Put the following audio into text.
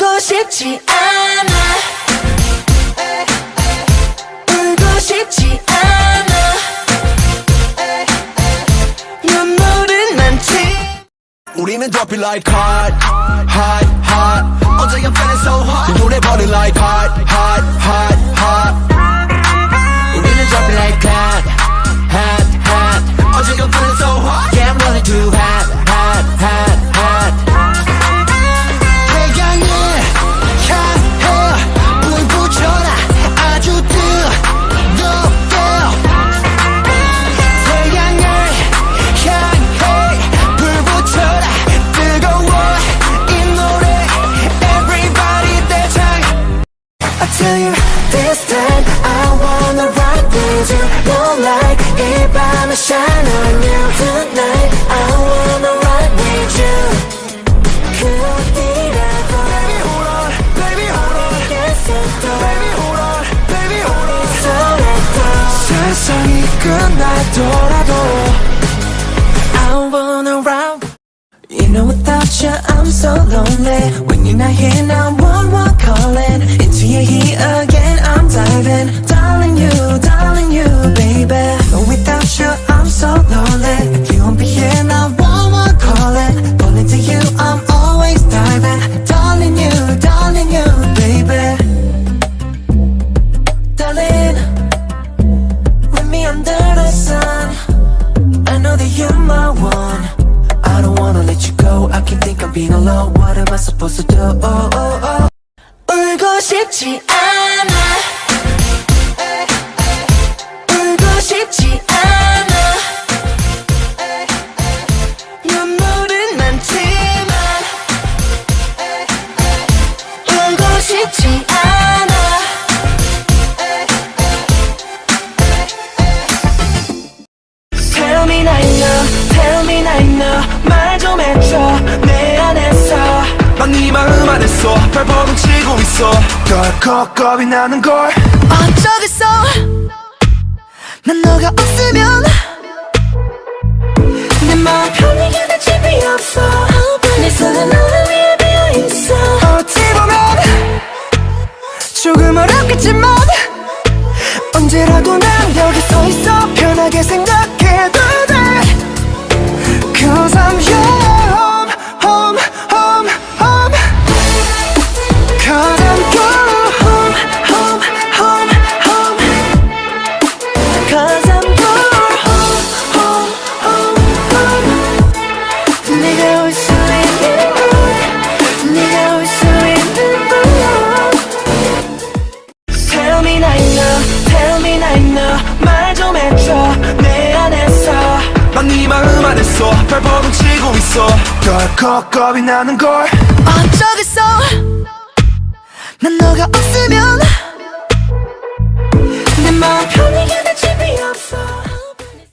울고 싶지 않아 울고 싶지 않아 눈물은 많지 우리는 drop it like hot, hot, hot. 어제 I'm feeling so hot. 노래 버리 like hot, hot, hot, hot. 우리는 drop it like hot, hot, hot. 어제 I'm feeling so hot. Yeah, I'm running too hot, hot, hot, hot. 태양을 향해 불 붙여라 아주 뜨겁게. 태양을 향해 불 붙여라 뜨거워 이 노래 everybody 대장. I tell you this time I wanna ride with you Moonlight 이 밤에 shine on you tonight I wanna ride with you 그 어디라도 Baby hold on, baby hold on. 깼어도 Baby hold on, baby hold on. 설레도 세상이 끝나더라도 I wanna ride You know without you I'm so lonely When you're not here now one calling Into your heat again I'm diving Darling you baby But without you I'm so lonely If you won't be here now one calling Falling to you I'm always diving Darling you baby Darling With me under the sun I know that you're my one I don't wanna let you go I can't think I'm being alone What am I supposed to do 울고 싶지 않아 울고 싶지 않아 눈물은 많지만 울고 싶지 않아 Tell me now 말 좀 해줘 내 안에서 난 네 마음 안에서 발버둥 치고 있어 덜컥 겁이 나는 걸 어쩌겠어 난 너가 없으면 내 마음 편히 견딜 집이 없어 내 손은 너를 위해 비어있어 어찌 보면 조금 어렵겠지만 언제라도 난 여기 서 있어 편하게 생각해도 돼 Cause I'm your home Cause I'm your home Cause I'm your home 네가 올 수 있는 곳 네가 올 수 있는 곳 Tell me now 말 좀 해줘 내 안에서 난 네 마음 안에서 발버둥 치고 있어 덜컥 겁이 나는 걸 어쩌겠어 난 너가 없으면 내 마음 편히 견딜